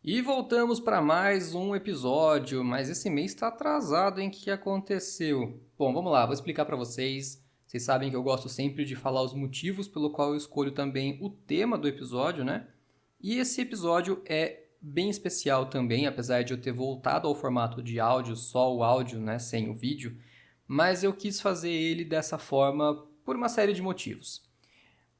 E voltamos para mais um episódio, mas esse mês está atrasado, hein? O que aconteceu? Bom, vamos lá, vou explicar para vocês. Vocês sabem que eu gosto sempre de falar os motivos pelo qual eu escolho também o tema do episódio, né? E esse episódio é bem especial também, apesar de eu ter voltado ao formato de áudio, só o áudio, né, sem o vídeo, mas eu quis fazer ele dessa forma por uma série de motivos.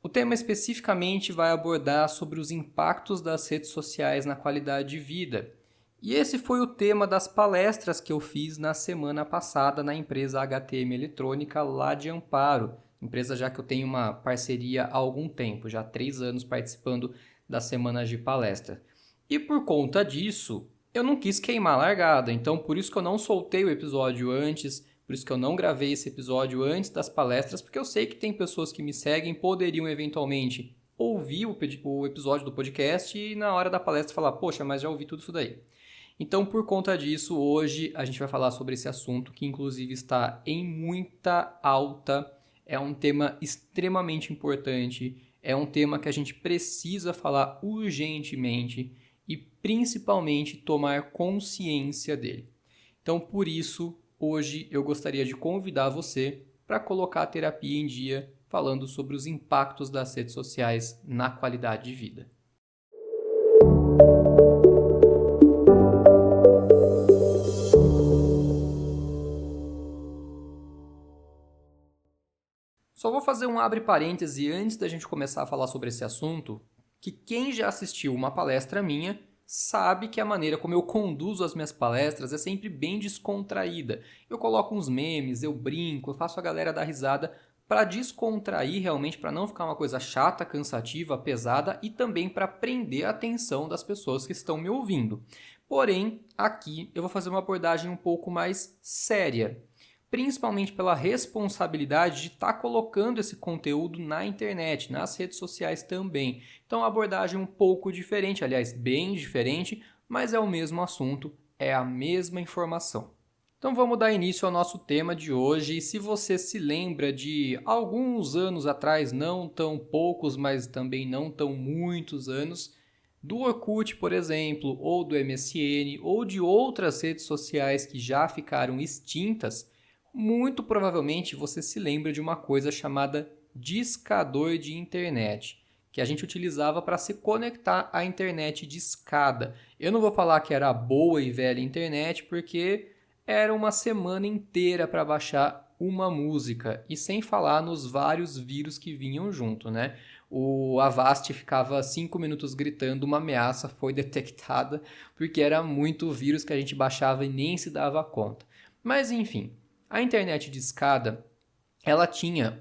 O tema especificamente vai abordar sobre os impactos das redes sociais na qualidade de vida. E esse foi o tema das palestras que eu fiz na semana passada na empresa HTM Eletrônica lá de Amparo. Empresa já que eu tenho uma parceria há algum tempo, já há 3 anos participando das semanas de palestra. E por conta disso, eu não quis queimar a largada, então por isso que eu não soltei o episódio antes, por isso que eu não gravei esse episódio antes das palestras, porque eu sei que tem pessoas que me seguem, poderiam eventualmente ouvir o episódio do podcast e na hora da palestra falar, poxa, mas já ouvi tudo isso daí. Então, por conta disso, hoje a gente vai falar sobre esse assunto que inclusive está em muita alta, é um tema extremamente importante, é um tema que a gente precisa falar urgentemente e principalmente tomar consciência dele. Então, por isso, hoje eu gostaria de convidar você para colocar a terapia em dia, falando sobre os impactos das redes sociais na qualidade de vida. Só vou fazer um abre parêntese antes da gente começar a falar sobre esse assunto, que quem já assistiu uma palestra minha sabe que a maneira como eu conduzo as minhas palestras é sempre bem descontraída. Eu coloco uns memes, eu brinco, eu faço a galera dar risada para descontrair realmente, para não ficar uma coisa chata, cansativa, pesada e também para prender a atenção das pessoas que estão me ouvindo. Porém, aqui eu vou fazer uma abordagem um pouco mais séria, principalmente pela responsabilidade de estar colocando esse conteúdo na internet, nas redes sociais também. Então, a abordagem é um pouco diferente, aliás, bem diferente, mas é o mesmo assunto, é a mesma informação. Então, vamos dar início ao nosso tema de hoje. E se você se lembra de alguns anos atrás, não tão poucos, mas também não tão muitos anos, do Orkut, por exemplo, ou do MSN, ou de outras redes sociais que já ficaram extintas, muito provavelmente você se lembra de uma coisa chamada discador de internet, que a gente utilizava para se conectar à internet de escada. Eu não vou falar que era a boa e velha internet, porque era uma semana inteira para baixar uma música, e sem falar nos vários vírus que vinham junto, né? O Avast ficava 5 minutos gritando, uma ameaça foi detectada, porque era muito vírus que a gente baixava e nem se dava conta. Mas enfim, a internet de escada, ela tinha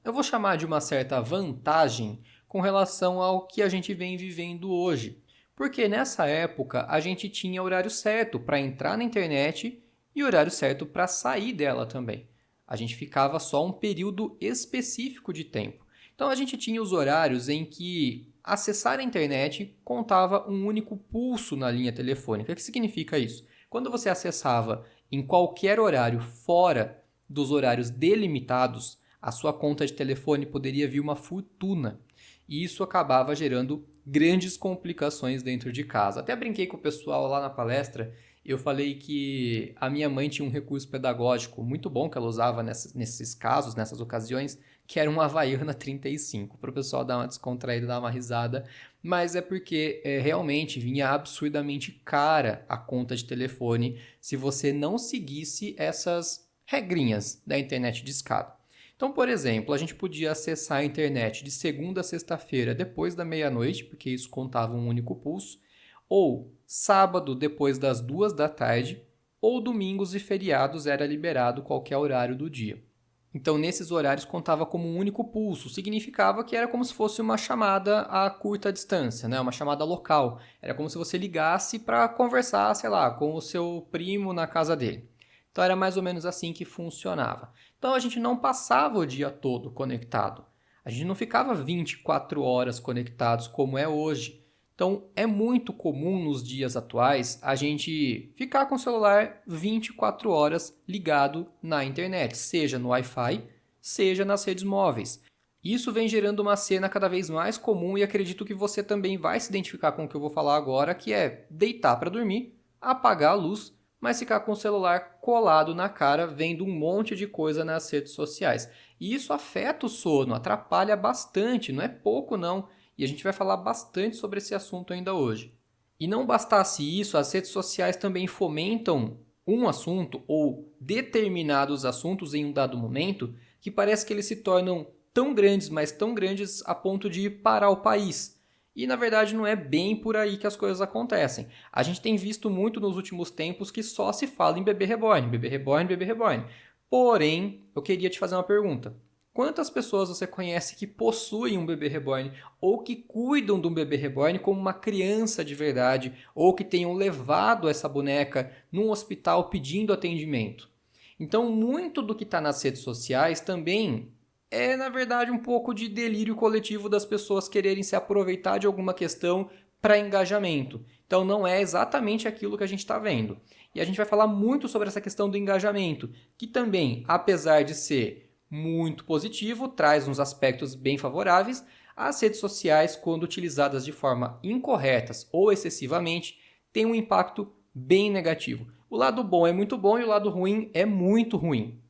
eu vou chamar de uma certa vantagem com relação ao que a gente vem vivendo hoje. Porque nessa época a gente tinha horário certo para entrar na internet e horário certo para sair dela também. A gente ficava só um período específico de tempo. Então a gente tinha os horários em que acessar a internet contava um único pulso na linha telefônica. O que significa isso? Quando você acessava em qualquer horário fora dos horários delimitados, a sua conta de telefone poderia vir uma fortuna. E isso acabava gerando grandes complicações dentro de casa. Até brinquei com o pessoal lá na palestra, eu falei que a minha mãe tinha um recurso pedagógico muito bom que ela usava nesses casos, nessas ocasiões, que era uma Havaiana 35, para o pessoal dar uma descontraída, dar uma risada, mas é porque realmente vinha absurdamente cara a conta de telefone se você não seguisse essas regrinhas da internet de escada. Então, por exemplo, a gente podia acessar a internet de segunda a sexta-feira depois da meia-noite, porque isso contava um único pulso, ou sábado depois das 2 da tarde, ou domingos e feriados era liberado qualquer horário do dia. Então, nesses horários contava como um único pulso, significava que era como se fosse uma chamada a curta distância, né? Uma chamada local. Era como se você ligasse para conversar, sei lá, com o seu primo na casa dele. Então, era mais ou menos assim que funcionava. Então, a gente não passava o dia todo conectado. A gente não ficava 24 horas conectados como é hoje. Então, é muito comum nos dias atuais a gente ficar com o celular 24 horas ligado na internet, seja no Wi-Fi, seja nas redes móveis. Isso vem gerando uma cena cada vez mais comum e acredito que você também vai se identificar com o que eu vou falar agora, que é deitar para dormir, apagar a luz, mas ficar com o celular colado na cara, vendo um monte de coisa nas redes sociais. E isso afeta o sono, atrapalha bastante, não é pouco não. E a gente vai falar bastante sobre esse assunto ainda hoje. E não bastasse isso, as redes sociais também fomentam um assunto ou determinados assuntos em um dado momento que parece que eles se tornam tão grandes, mas tão grandes a ponto de parar o país. E na verdade não é bem por aí que as coisas acontecem. A gente tem visto muito nos últimos tempos que só se fala em bebê reborn, bebê reborn, bebê reborn. Porém, eu queria te fazer uma pergunta. Quantas pessoas você conhece que possuem um bebê reborn ou que cuidam de um bebê reborn como uma criança de verdade ou que tenham levado essa boneca num hospital pedindo atendimento? Então, muito do que está nas redes sociais também é, na verdade, um pouco de delírio coletivo das pessoas quererem se aproveitar de alguma questão para engajamento. Então, não é exatamente aquilo que a gente está vendo. E a gente vai falar muito sobre essa questão do engajamento, que também, apesar de ser muito positivo, traz uns aspectos bem favoráveis. As redes sociais, quando utilizadas de forma incorretas ou excessivamente, têm um impacto bem negativo. O lado bom é muito bom e o lado ruim é muito ruim.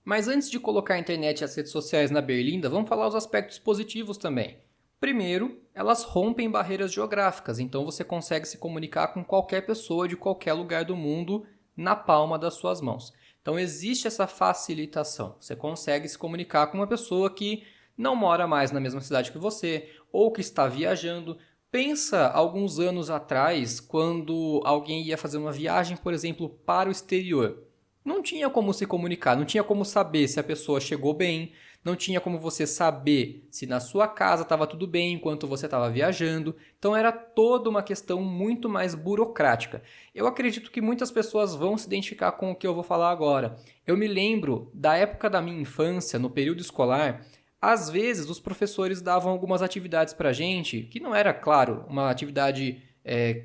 Mas antes de colocar a internet e as redes sociais na berlinda, vamos falar os aspectos positivos também. Primeiro, elas rompem barreiras geográficas, então você consegue se comunicar com qualquer pessoa de qualquer lugar do mundo na palma das suas mãos. Então existe essa facilitação. Você consegue se comunicar com uma pessoa que não mora mais na mesma cidade que você ou que está viajando. Pensa alguns anos atrás, quando alguém ia fazer uma viagem, por exemplo, para o exterior. Não tinha como se comunicar, não tinha como saber se a pessoa chegou bem, não tinha como você saber se na sua casa estava tudo bem enquanto você estava viajando. Então era toda uma questão muito mais burocrática. Eu acredito que muitas pessoas vão se identificar com o que eu vou falar agora. Eu me lembro da época da minha infância, no período escolar, às vezes os professores davam algumas atividades para a gente, que não era, claro, uma atividade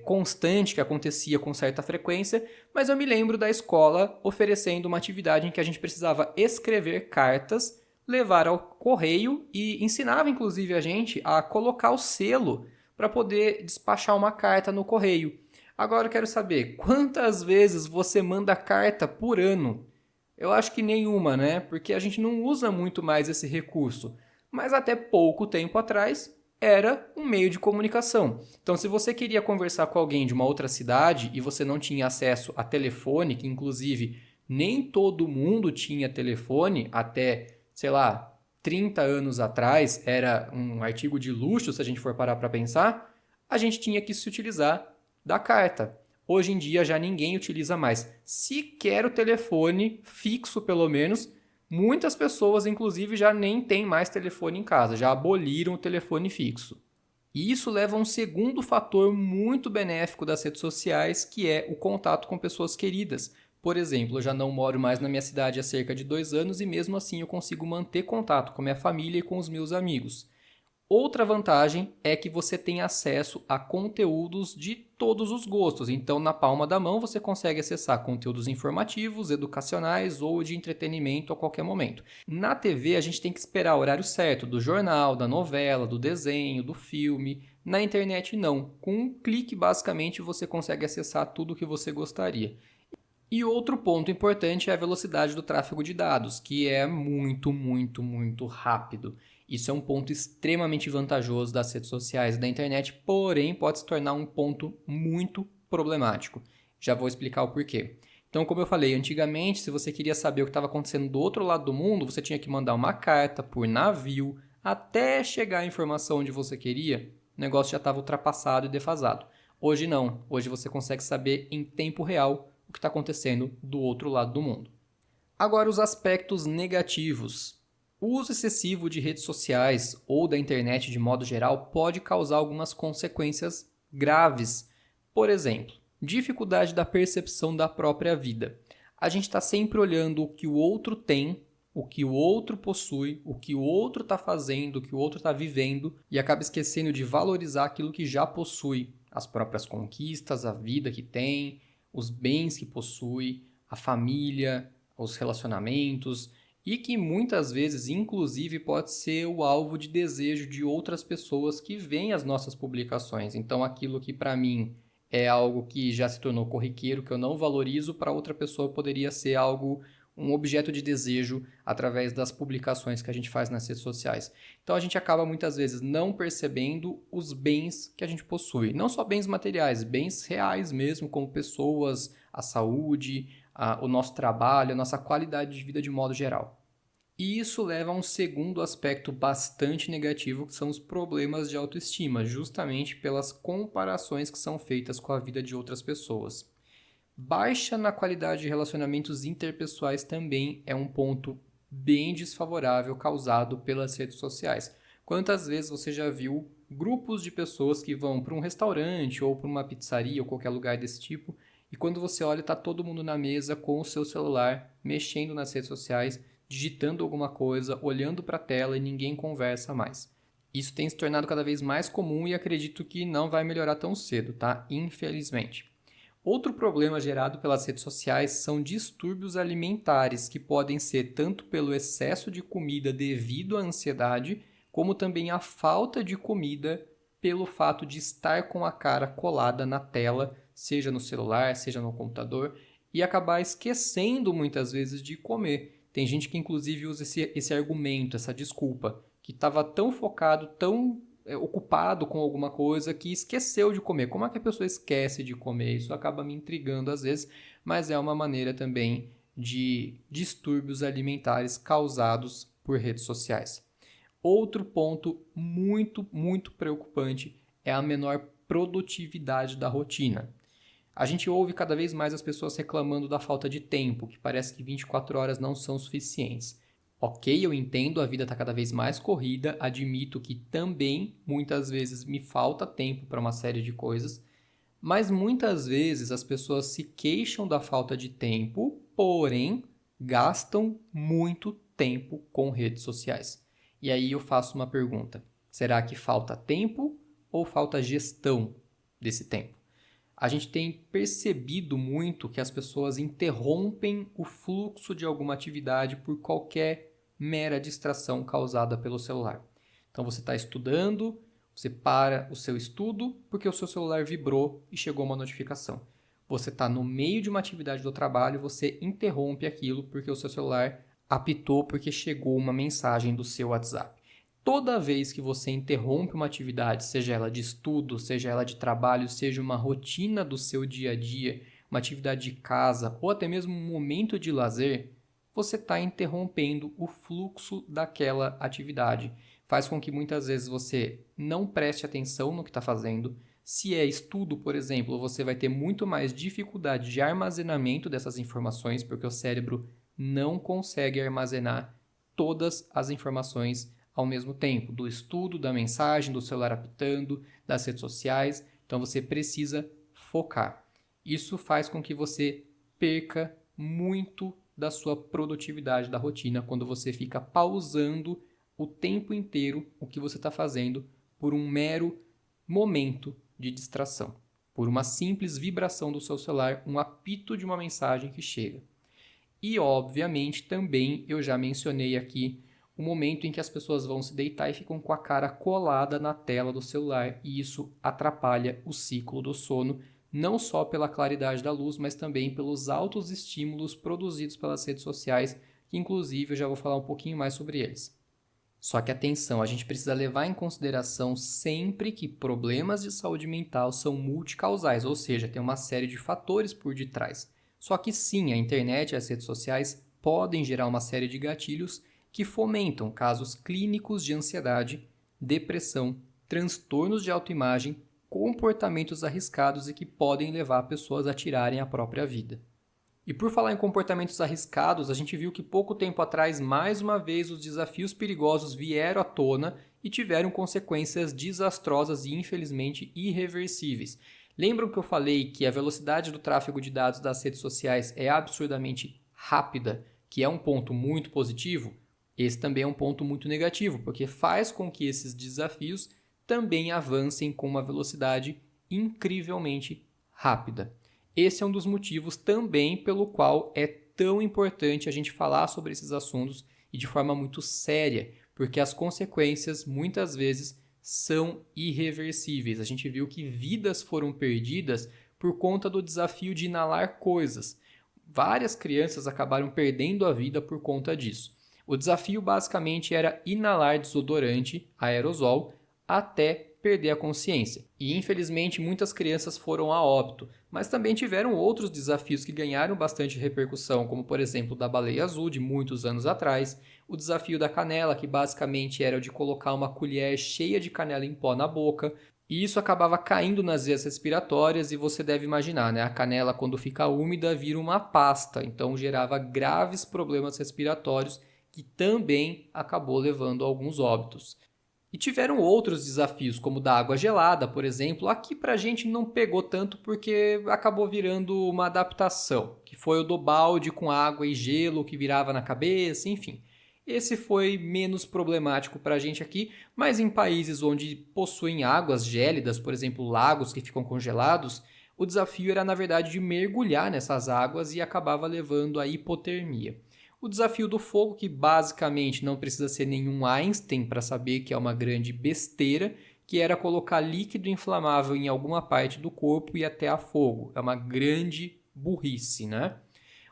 constante que acontecia com certa frequência, mas eu me lembro da escola oferecendo uma atividade em que a gente precisava escrever cartas, levar ao correio e ensinava inclusive a gente a colocar o selo para poder despachar uma carta no correio. Agora eu quero saber, quantas vezes você manda carta por ano? Eu acho que nenhuma, né? Porque a gente não usa muito mais esse recurso. Mas até pouco tempo atrás era um meio de comunicação. Então, se você queria conversar com alguém de uma outra cidade e você não tinha acesso a telefone, que inclusive nem todo mundo tinha telefone até, sei lá, 30 anos atrás, era um artigo de luxo se a gente for parar para pensar, a gente tinha que se utilizar da carta. Hoje em dia já ninguém utiliza mais sequer o telefone fixo, pelo menos. Muitas pessoas, inclusive, já nem têm mais telefone em casa, já aboliram o telefone fixo. E isso leva a um segundo fator muito benéfico das redes sociais, que é o contato com pessoas queridas. Por exemplo, eu já não moro mais na minha cidade há cerca de 2 anos e mesmo assim eu consigo manter contato com minha família e com os meus amigos. Outra vantagem é que você tem acesso a conteúdos de todos os gostos. Então, na palma da mão, você consegue acessar conteúdos informativos, educacionais ou de entretenimento a qualquer momento. Na TV, a gente tem que esperar o horário certo do jornal, da novela, do desenho, do filme. Na internet, não. Com um clique, basicamente, você consegue acessar tudo o que você gostaria. E outro ponto importante é a velocidade do tráfego de dados, que é muito, muito, muito rápido. Isso é um ponto extremamente vantajoso das redes sociais e da internet, porém pode se tornar um ponto muito problemático. Já vou explicar o porquê. Então, como eu falei, antigamente, se você queria saber o que estava acontecendo do outro lado do mundo, você tinha que mandar uma carta por navio até chegar a informação onde você queria. O negócio já estava ultrapassado e defasado. Hoje não. Hoje você consegue saber em tempo real o que está acontecendo do outro lado do mundo. Agora, os aspectos negativos. O uso excessivo de redes sociais ou da internet de modo geral pode causar algumas consequências graves. Por exemplo, dificuldade da percepção da própria vida. A gente está sempre olhando o que o outro tem, o que o outro possui, o que o outro está fazendo, o que o outro está vivendo e acaba esquecendo de valorizar aquilo que já possui, as próprias conquistas, a vida que tem, os bens que possui, a família, os relacionamentos. e que muitas vezes, inclusive, pode ser o alvo de desejo de outras pessoas que veem as nossas publicações. Então, aquilo que para mim é algo que já se tornou corriqueiro, que eu não valorizo, para outra pessoa poderia ser algo, um objeto de desejo através das publicações que a gente faz nas redes sociais. Então, a gente acaba muitas vezes não percebendo os bens que a gente possui. Não só bens materiais, bens reais mesmo, como pessoas, a saúde, o nosso trabalho, a nossa qualidade de vida de modo geral. E isso leva a um segundo aspecto bastante negativo, que são os problemas de autoestima, justamente pelas comparações que são feitas com a vida de outras pessoas. Baixa na qualidade de relacionamentos interpessoais também é um ponto bem desfavorável causado pelas redes sociais. Quantas vezes você já viu grupos de pessoas que vão para um restaurante ou para uma pizzaria ou qualquer lugar desse tipo, e quando você olha, está todo mundo na mesa com o seu celular, mexendo nas redes sociais, digitando alguma coisa, olhando para a tela e ninguém conversa mais. Isso tem se tornado cada vez mais comum e acredito que não vai melhorar tão cedo, tá? Infelizmente. Outro problema gerado pelas redes sociais são distúrbios alimentares, que podem ser tanto pelo excesso de comida devido à ansiedade, como também a falta de comida pelo fato de estar com a cara colada na tela, seja no celular, seja no computador, e acabar esquecendo muitas vezes de comer. Tem gente que inclusive usa esse argumento, essa desculpa, que estava tão focado, tão ocupado com alguma coisa que esqueceu de comer. Como é que a pessoa esquece de comer? Isso acaba me intrigando às vezes, mas é uma maneira também de distúrbios alimentares causados por redes sociais. Outro ponto muito, muito preocupante é a menor produtividade da rotina. A gente ouve cada vez mais as pessoas reclamando da falta de tempo, que parece que 24 horas não são suficientes. Ok, eu entendo, a vida está cada vez mais corrida, admito que também muitas vezes me falta tempo para uma série de coisas, mas muitas vezes as pessoas se queixam da falta de tempo, porém gastam muito tempo com redes sociais. E aí eu faço uma pergunta: será que falta tempo ou falta gestão desse tempo? A gente tem percebido muito que as pessoas interrompem o fluxo de alguma atividade por qualquer mera distração causada pelo celular. Então você está estudando, você para o seu estudo porque o seu celular vibrou e chegou uma notificação. Você está no meio de uma atividade do trabalho, você interrompe aquilo porque o seu celular apitou porque chegou uma mensagem do seu WhatsApp. Toda vez que você interrompe uma atividade, seja ela de estudo, seja ela de trabalho, seja uma rotina do seu dia a dia, uma atividade de casa ou até mesmo um momento de lazer, você está interrompendo o fluxo daquela atividade. Faz com que muitas vezes você não preste atenção no que está fazendo. Se é estudo, por exemplo, você vai ter muito mais dificuldade de armazenamento dessas informações, porque o cérebro não consegue armazenar todas as informações ao mesmo tempo, do estudo, da mensagem, do celular apitando, das redes sociais. Então você precisa focar. Isso faz com que você perca muito da sua produtividade da rotina quando você fica pausando o tempo inteiro o que você está fazendo por um mero momento de distração, por uma simples vibração do seu celular, um apito de uma mensagem que chega. E obviamente também eu já mencionei aqui o momento em que as pessoas vão se deitar e ficam com a cara colada na tela do celular, e isso atrapalha o ciclo do sono, não só pela claridade da luz, mas também pelos altos estímulos produzidos pelas redes sociais, que inclusive eu já vou falar um pouquinho mais sobre eles. Só que atenção, a gente precisa levar em consideração sempre que problemas de saúde mental são multicausais, ou seja, tem uma série de fatores por detrás. Só que sim, a internet e as redes sociais podem gerar uma série de gatilhos que fomentam casos clínicos de ansiedade, depressão, transtornos de autoimagem, comportamentos arriscados e que podem levar pessoas a tirarem a própria vida. E por falar em comportamentos arriscados, a gente viu que pouco tempo atrás, mais uma vez, os desafios perigosos vieram à tona e tiveram consequências desastrosas e, infelizmente, irreversíveis. Lembram que eu falei que a velocidade do tráfego de dados das redes sociais é absurdamente rápida, que é um ponto muito positivo? Esse também é um ponto muito negativo, porque faz com que esses desafios também avancem com uma velocidade incrivelmente rápida. Esse é um dos motivos também pelo qual é tão importante a gente falar sobre esses assuntos e de forma muito séria, porque as consequências muitas vezes são irreversíveis. A gente viu que vidas foram perdidas por conta do desafio de inalar coisas. Várias crianças acabaram perdendo a vida por conta disso. O desafio basicamente era inalar desodorante, aerosol, até perder a consciência. E infelizmente muitas crianças foram a óbito, mas também tiveram outros desafios que ganharam bastante repercussão, como por exemplo o da baleia azul de muitos anos atrás, o desafio da canela, que basicamente era o de colocar uma colher cheia de canela em pó na boca, e isso acabava caindo nas vias respiratórias e você deve imaginar, né? A canela quando fica úmida vira uma pasta, então gerava graves problemas respiratórios que também acabou levando a alguns óbitos. E tiveram outros desafios, como o da água gelada, por exemplo. Aqui pra gente não pegou tanto porque acabou virando uma adaptação, que foi o do balde com água e gelo que virava na cabeça, enfim. Esse foi menos problemático pra gente aqui, mas em países onde possuem águas gélidas, por exemplo, lagos que ficam congelados, o desafio era na verdade de mergulhar nessas águas e acabava levando à hipotermia. O desafio do fogo, que basicamente não precisa ser nenhum Einstein para saber que é uma grande besteira, que era colocar líquido inflamável em alguma parte do corpo e até a fogo. É uma grande burrice, né?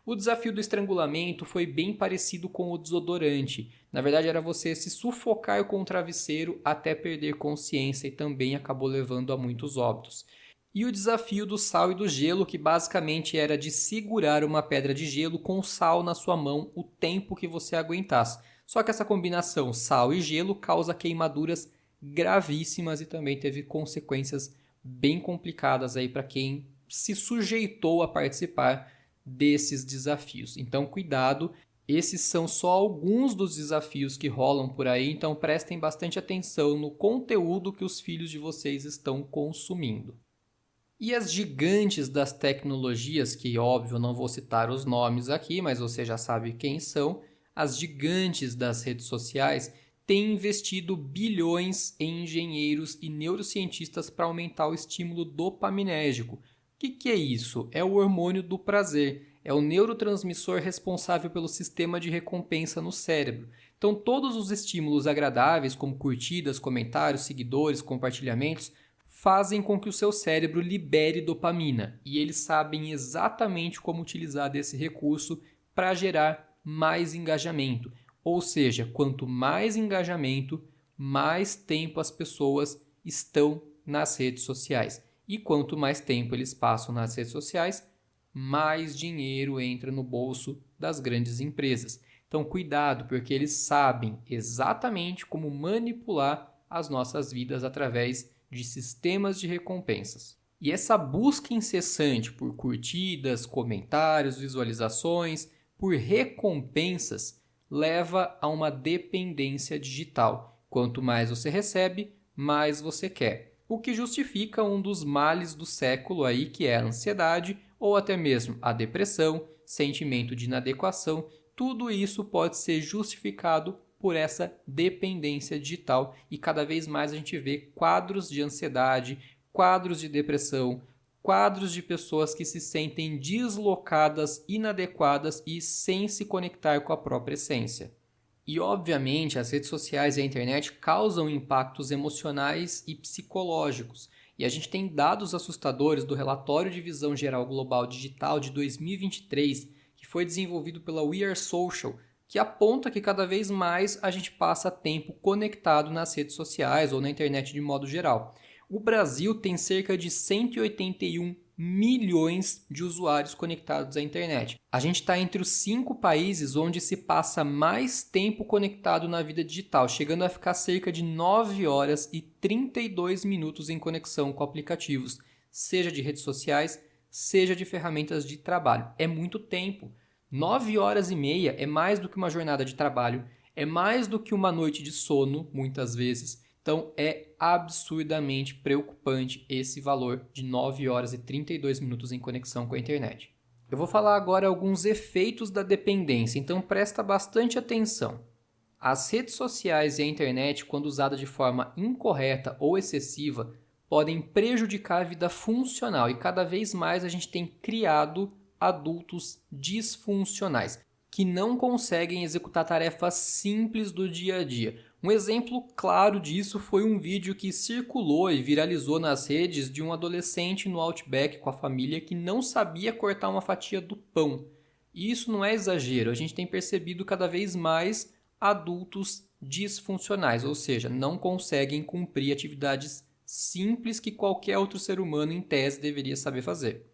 O desafio do estrangulamento foi bem parecido com o desodorante. Na verdade, era você se sufocar com o travesseiro até perder consciência e também acabou levando a muitos óbitos. E o desafio do sal e do gelo, que basicamente era de segurar uma pedra de gelo com sal na sua mão o tempo que você aguentasse. Só que essa combinação sal e gelo causa queimaduras gravíssimas e também teve consequências bem complicadas aí para quem se sujeitou a participar desses desafios. Então, cuidado, esses são só alguns dos desafios que rolam por aí, então prestem bastante atenção no conteúdo que os filhos de vocês estão consumindo. E as gigantes das tecnologias, que óbvio não vou citar os nomes aqui, mas você já sabe quem são, as gigantes das redes sociais têm investido bilhões em engenheiros e neurocientistas para aumentar o estímulo dopaminérgico. O que é isso? É o hormônio do prazer, é o neurotransmissor responsável pelo sistema de recompensa no cérebro. Então todos os estímulos agradáveis, como curtidas, comentários, seguidores, compartilhamentos, fazem com que o seu cérebro libere dopamina e eles sabem exatamente como utilizar desse recurso para gerar mais engajamento. Ou seja, quanto mais engajamento, mais tempo as pessoas estão nas redes sociais. E quanto mais tempo eles passam nas redes sociais, mais dinheiro entra no bolso das grandes empresas. Então, cuidado, porque eles sabem exatamente como manipular as nossas vidas através de sistemas de recompensas. E essa busca incessante por curtidas, comentários, visualizações, por recompensas, leva a uma dependência digital. Quanto mais você recebe, mais você quer. O que justifica um dos males do século aí, que é a ansiedade ou até mesmo a depressão, sentimento de inadequação. Tudo isso pode ser justificado por essa dependência digital e cada vez mais a gente vê quadros de ansiedade, quadros de depressão, quadros de pessoas que se sentem deslocadas, inadequadas e sem se conectar com a própria essência. E obviamente as redes sociais e a internet causam impactos emocionais e psicológicos. E a gente tem dados assustadores do relatório de visão geral global digital de 2023, que foi desenvolvido pela We Are Social, que aponta que cada vez mais a gente passa tempo conectado nas redes sociais ou na internet de modo geral. O Brasil tem cerca de 181 milhões de usuários conectados à internet. A gente está entre os 5 países onde se passa mais tempo conectado na vida digital, chegando a ficar cerca de 9 horas e 32 minutos em conexão com aplicativos, seja de redes sociais, seja de ferramentas de trabalho. É muito tempo. 9 horas e meia é mais do que uma jornada de trabalho, é mais do que uma noite de sono, muitas vezes. Então é absurdamente preocupante esse valor de 9 horas e 32 minutos em conexão com a internet. Eu vou falar agora alguns efeitos da dependência, então presta bastante atenção. As redes sociais e a internet, quando usadas de forma incorreta ou excessiva, podem prejudicar a vida funcional e cada vez mais a gente tem criado adultos disfuncionais. que não conseguem executar tarefas simples do dia a dia. Um exemplo claro disso foi um vídeo que circulou e viralizou nas redes de um adolescente no Outback com a família que não sabia cortar uma fatia do pão. E isso não é exagero, a gente tem percebido cada vez mais adultos disfuncionais, ou seja, não conseguem cumprir atividades simples que qualquer outro ser humano em tese deveria saber fazer.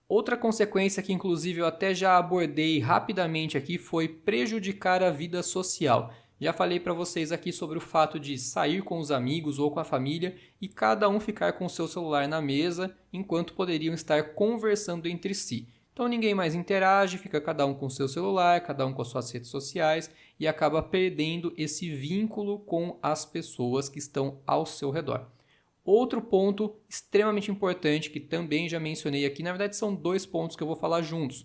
Outra consequência que inclusive eu até já abordei rapidamente aqui foi prejudicar a vida social. Já falei para vocês aqui sobre o fato de sair com os amigos ou com a família e cada um ficar com o seu celular na mesa enquanto poderiam estar conversando entre si. Então ninguém mais interage, fica cada um com o seu celular, cada um com as suas redes sociais e acaba perdendo esse vínculo com as pessoas que estão ao seu redor. Outro ponto extremamente importante que também já mencionei aqui, na verdade são 2 pontos que eu vou falar juntos.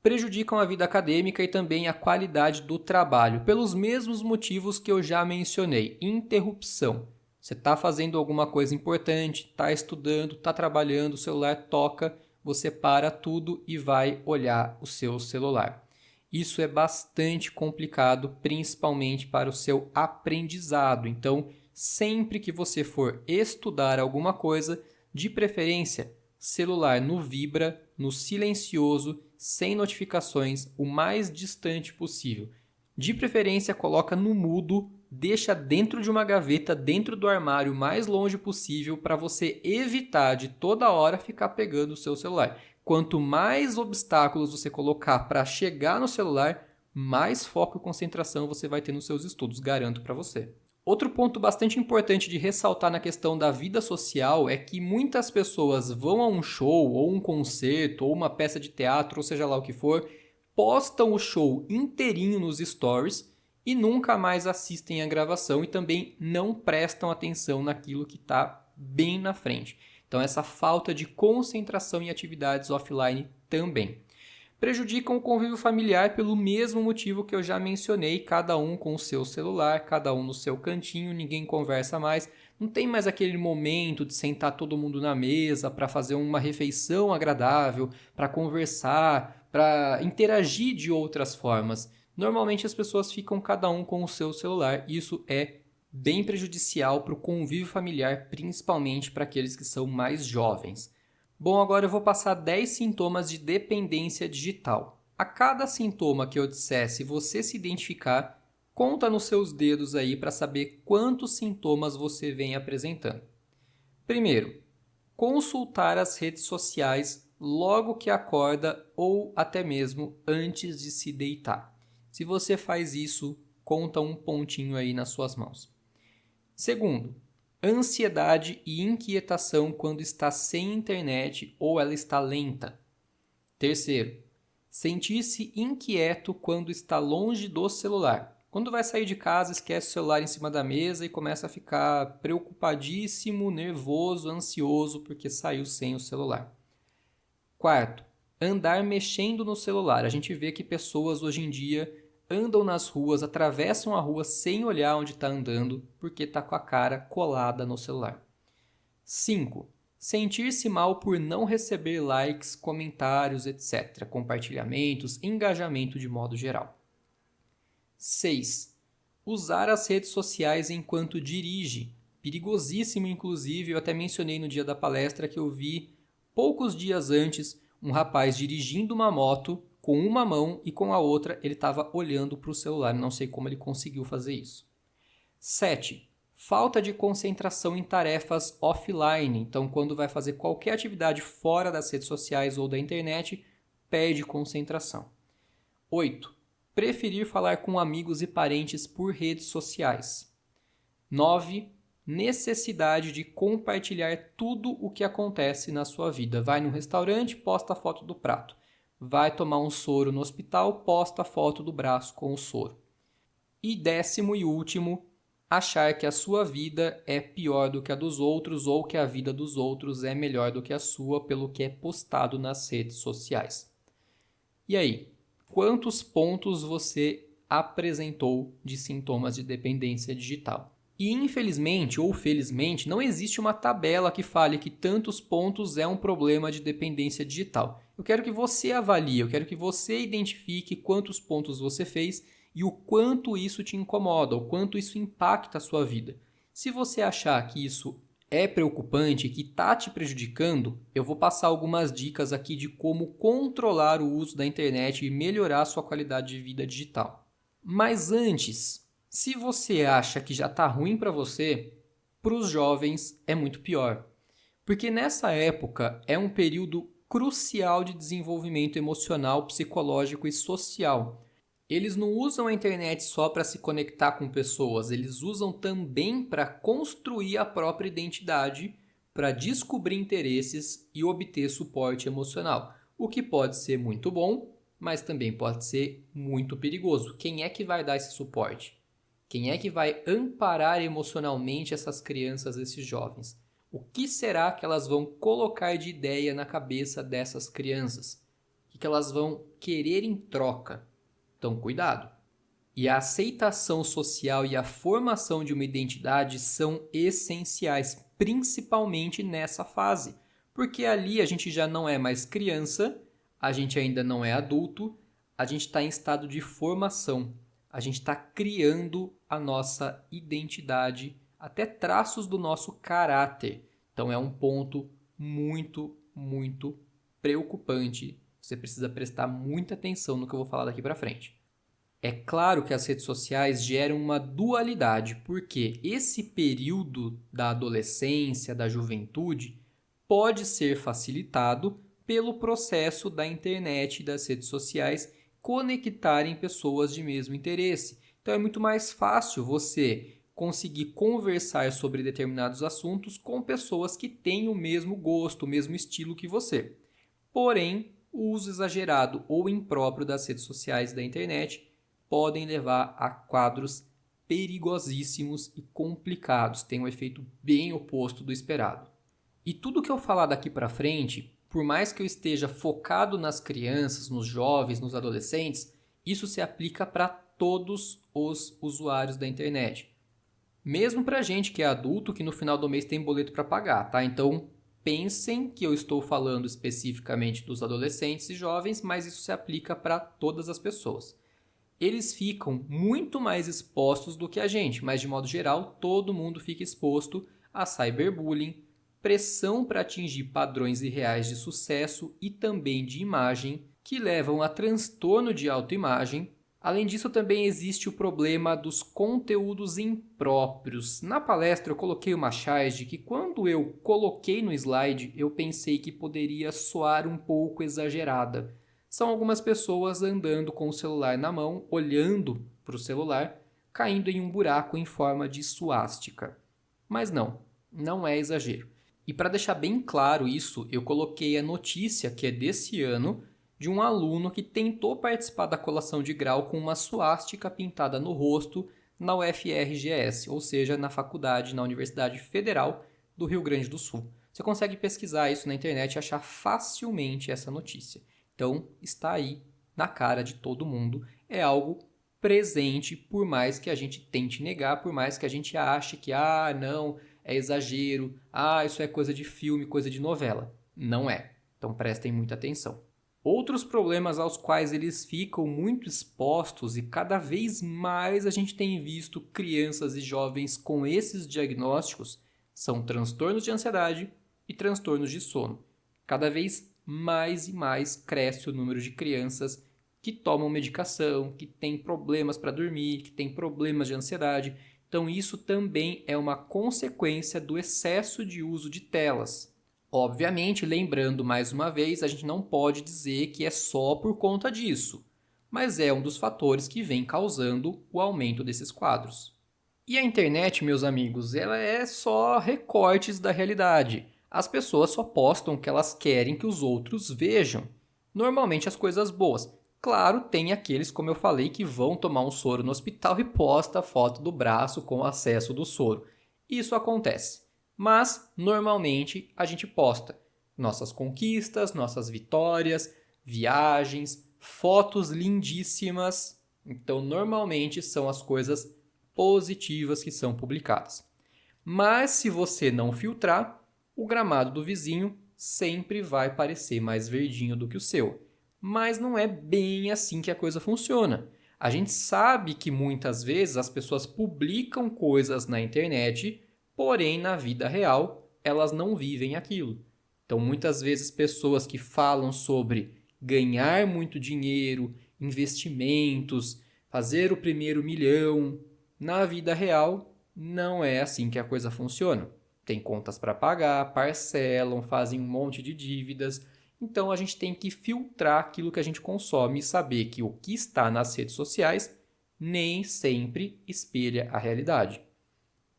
Prejudicam a vida acadêmica e também a qualidade do trabalho, pelos mesmos motivos que eu já mencionei. Interrupção. Você está fazendo alguma coisa importante, está estudando, está trabalhando, o celular toca, você para tudo e vai olhar o seu celular. Isso é bastante complicado, principalmente para o seu aprendizado. Então, sempre que você for estudar alguma coisa, de preferência, celular no vibra, no silencioso, sem notificações, o mais distante possível. De preferência, coloca no mudo, deixa dentro de uma gaveta, dentro do armário, o mais longe possível, para você evitar de toda hora ficar pegando o seu celular. Quanto mais obstáculos você colocar para chegar no celular, mais foco e concentração você vai ter nos seus estudos, garanto para você. Outro ponto bastante importante de ressaltar na questão da vida social é que muitas pessoas vão a um show, ou um concerto, ou uma peça de teatro, ou seja lá o que for, postam o show inteirinho nos stories e nunca mais assistem a gravação e também não prestam atenção naquilo que está bem na frente. Então essa falta de concentração em atividades offline também. Prejudicam o convívio familiar pelo mesmo motivo que eu já mencionei, cada um com o seu celular, cada um no seu cantinho, ninguém conversa mais, não tem mais aquele momento de sentar todo mundo na mesa para fazer uma refeição agradável, para conversar, para interagir de outras formas. Normalmente as pessoas ficam cada um com o seu celular e isso é bem prejudicial para o convívio familiar, principalmente para aqueles que são mais jovens. Bom, agora eu vou passar 10 sintomas de dependência digital. A cada sintoma que eu disser, se você se identificar, conta nos seus dedos aí para saber quantos sintomas você vem apresentando. Primeiro, consultar as redes sociais logo que acorda ou até mesmo antes de se deitar. Se você faz isso, conta um pontinho aí nas suas mãos. Segundo, ansiedade e inquietação quando está sem internet ou ela está lenta. Terceiro, sentir-se inquieto quando está longe do celular. Quando vai sair de casa, esquece o celular em cima da mesa e começa a ficar preocupadíssimo, nervoso, ansioso porque saiu sem o celular. Quarto, andar mexendo no celular. A gente vê que pessoas hoje em dia andam nas ruas, atravessam a rua sem olhar onde está andando, porque está com a cara colada no celular. 5. Sentir-se mal por não receber likes, comentários, etc., compartilhamentos, engajamento de modo geral. 6. Usar as redes sociais enquanto dirige. Perigosíssimo, inclusive, eu até mencionei no dia da palestra que eu vi, poucos dias antes, um rapaz dirigindo uma moto com uma mão e com a outra ele estava olhando para o celular. Não sei como ele conseguiu fazer isso. 7. Falta de concentração em tarefas offline. Então, quando vai fazer qualquer atividade fora das redes sociais ou da internet, perde concentração. 8. Preferir falar com amigos e parentes por redes sociais. 9. Necessidade de compartilhar tudo o que acontece na sua vida. Vai no restaurante, posta a foto do prato. Vai tomar um soro no hospital, posta a foto do braço com o soro. E 10º e último, achar que a sua vida é pior do que a dos outros ou que a vida dos outros é melhor do que a sua pelo que é postado nas redes sociais. E aí, quantos pontos você apresentou de sintomas de dependência digital? E infelizmente ou felizmente não existe uma tabela que fale que tantos pontos é um problema de dependência digital. Eu quero que você avalie, eu quero que você identifique quantos pontos você fez e o quanto isso te incomoda, o quanto isso impacta a sua vida. Se você achar que isso é preocupante, que está te prejudicando, eu vou passar algumas dicas aqui de como controlar o uso da internet e melhorar a sua qualidade de vida digital. Mas antes, se você acha que já está ruim para você, para os jovens é muito pior. Porque nessa época é um período crucial de desenvolvimento emocional, psicológico e social. Eles não usam a internet só para se conectar com pessoas, eles usam também para construir a própria identidade, para descobrir interesses e obter suporte emocional. O que pode ser muito bom, mas também pode ser muito perigoso. Quem é que vai dar esse suporte? Quem é que vai amparar emocionalmente essas crianças, esses jovens? O que será que elas vão colocar de ideia na cabeça dessas crianças? O que elas vão querer em troca? Então, cuidado. E a aceitação social e a formação de uma identidade são essenciais, principalmente nessa fase. Porque ali a gente já não é mais criança, a gente ainda não é adulto, a gente está em estado de formação. A gente está criando a nossa identidade, até traços do nosso caráter. Então é um ponto muito, muito preocupante. Você precisa prestar muita atenção no que eu vou falar daqui para frente. É claro que as redes sociais geram uma dualidade, porque esse período da adolescência, da juventude, pode ser facilitado pelo processo da internet e das redes sociais conectarem pessoas de mesmo interesse. Então é muito mais fácil você conseguir conversar sobre determinados assuntos com pessoas que têm o mesmo gosto, o mesmo estilo que você. Porém, o uso exagerado ou impróprio das redes sociais e da internet podem levar a quadros perigosíssimos e complicados, tem um efeito bem oposto do esperado. E tudo que eu falar daqui para frente, por mais que eu esteja focado nas crianças, nos jovens, nos adolescentes, isso se aplica para todos os usuários da internet. Mesmo para gente que é adulto, que no final do mês tem boleto para pagar, tá? Então, pensem que eu estou falando especificamente dos adolescentes e jovens, mas isso se aplica para todas as pessoas. Eles ficam muito mais expostos do que a gente, mas de modo geral, todo mundo fica exposto a cyberbullying, pressão para atingir padrões irreais de sucesso e também de imagem, que levam a transtorno de autoimagem. Além disso, também existe o problema dos conteúdos impróprios. Na palestra eu coloquei uma charge que quando eu coloquei no slide, eu pensei que poderia soar um pouco exagerada. São algumas pessoas andando com o celular na mão, olhando para o celular, caindo em um buraco em forma de suástica. Mas não é exagero. E para deixar bem claro isso, eu coloquei a notícia, que é desse ano, de um aluno que tentou participar da colação de grau com uma suástica pintada no rosto na UFRGS, ou seja, na faculdade, na Universidade Federal do Rio Grande do Sul. Você consegue pesquisar isso na internet e achar facilmente essa notícia. Então, está aí na cara de todo mundo. É algo presente, por mais que a gente tente negar, por mais que a gente ache que, não, é exagero, isso é coisa de filme, coisa de novela. Não é. Então, prestem muita atenção. Outros problemas aos quais eles ficam muito expostos e cada vez mais a gente tem visto crianças e jovens com esses diagnósticos são transtornos de ansiedade e transtornos de sono. Cada vez mais e mais cresce o número de crianças que tomam medicação, que têm problemas para dormir, que têm problemas de ansiedade. Então isso também é uma consequência do excesso de uso de telas. Obviamente, lembrando mais uma vez, a gente não pode dizer que é só por conta disso, mas é um dos fatores que vem causando o aumento desses quadros. E a internet, meus amigos, ela é só recortes da realidade. As pessoas só postam o que elas querem que os outros vejam. Normalmente as coisas boas. Claro, tem aqueles, como eu falei, que vão tomar um soro no hospital e posta a foto do braço com o acesso do soro. Isso acontece. Mas, normalmente, a gente posta nossas conquistas, nossas vitórias, viagens, fotos lindíssimas. Então, normalmente, são as coisas positivas que são publicadas. Mas se você não filtrar, o gramado do vizinho sempre vai parecer mais verdinho do que o seu. Mas não é bem assim que a coisa funciona. A gente sabe que muitas vezes as pessoas publicam coisas na internet, porém na vida real elas não vivem aquilo. Então muitas vezes pessoas que falam sobre ganhar muito dinheiro, investimentos, fazer o primeiro milhão, na vida real não é assim que a coisa funciona. Tem contas para pagar, parcelam, fazem um monte de dívidas. Então a gente tem que filtrar aquilo que a gente consome e saber que o que está nas redes sociais nem sempre espelha a realidade.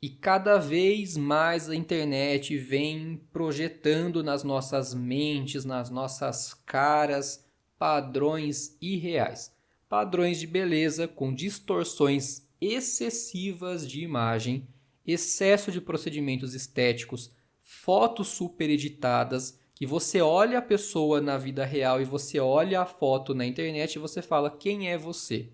E cada vez mais a internet vem projetando nas nossas mentes, nas nossas caras, padrões irreais. Padrões de beleza com distorções excessivas de imagem, excesso de procedimentos estéticos, fotos super editadas, que você olha a pessoa na vida real e você olha a foto na internet e você fala quem é você,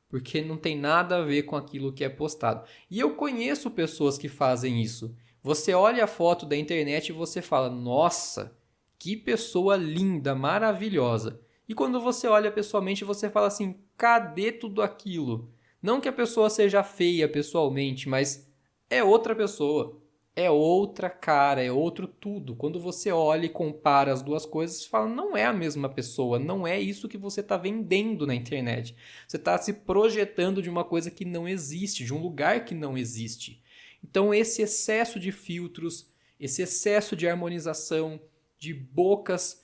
porque não tem nada a ver com aquilo que é postado. E eu conheço pessoas que fazem isso. Você olha a foto da internet e você fala, nossa, que pessoa linda, maravilhosa. E quando você olha pessoalmente, você fala assim, cadê tudo aquilo? Não que a pessoa seja feia pessoalmente, mas é outra pessoa. É outra cara, é outro tudo. Quando você olha e compara as duas coisas, você fala, não é a mesma pessoa, não é isso que você está vendendo na internet. Você está se projetando de uma coisa que não existe, de um lugar que não existe. Então esse excesso de filtros, esse excesso de harmonização, de bocas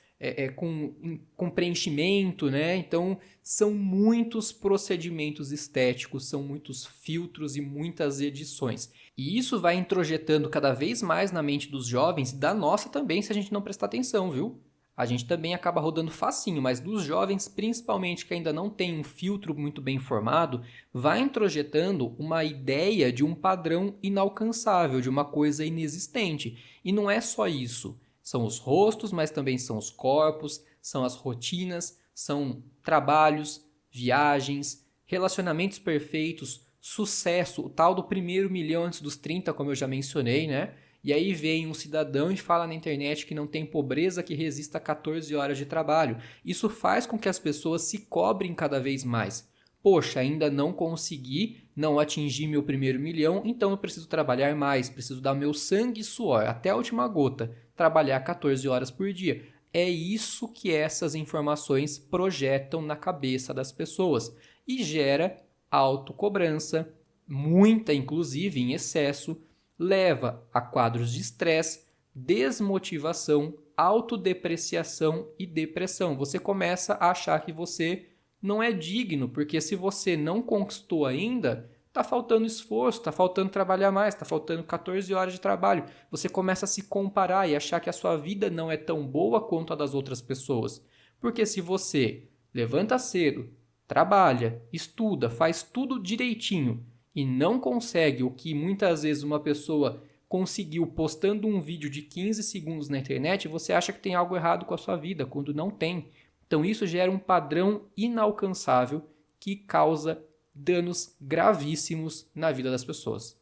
com preenchimento, né? Então são muitos procedimentos estéticos, são muitos filtros e muitas edições. E isso vai introjetando cada vez mais na mente dos jovens, da nossa também, se a gente não prestar atenção, viu? A gente também acaba rodando facinho, mas dos jovens, principalmente que ainda não tem um filtro muito bem formado, vai introjetando uma ideia de um padrão inalcançável, de uma coisa inexistente. E não é só isso. São os rostos, mas também são os corpos, são as rotinas, são trabalhos, viagens, relacionamentos perfeitos, sucesso, o tal do primeiro milhão antes dos 30, como eu já mencionei, né? E aí vem um cidadão e fala na internet que não tem pobreza que resista a 14 horas de trabalho. Isso faz com que as pessoas se cobrem cada vez mais. Poxa, ainda não consegui, não atingi meu primeiro milhão, então eu preciso trabalhar mais, preciso dar meu sangue e suor, até a última gota, trabalhar 14 horas por dia. É isso que essas informações projetam na cabeça das pessoas e gera autocobrança, muita inclusive em excesso, leva a quadros de estresse, desmotivação, autodepreciação e depressão. Você começa a achar que você não é digno, porque se você não conquistou ainda, está faltando esforço, está faltando trabalhar mais, está faltando 14 horas de trabalho. Você começa a se comparar e achar que a sua vida não é tão boa quanto a das outras pessoas. Porque se você levanta cedo, trabalha, estuda, faz tudo direitinho e não consegue o que muitas vezes uma pessoa conseguiu postando um vídeo de 15 segundos na internet, você acha que tem algo errado com a sua vida, quando não tem. Então isso gera um padrão inalcançável que causa danos gravíssimos na vida das pessoas.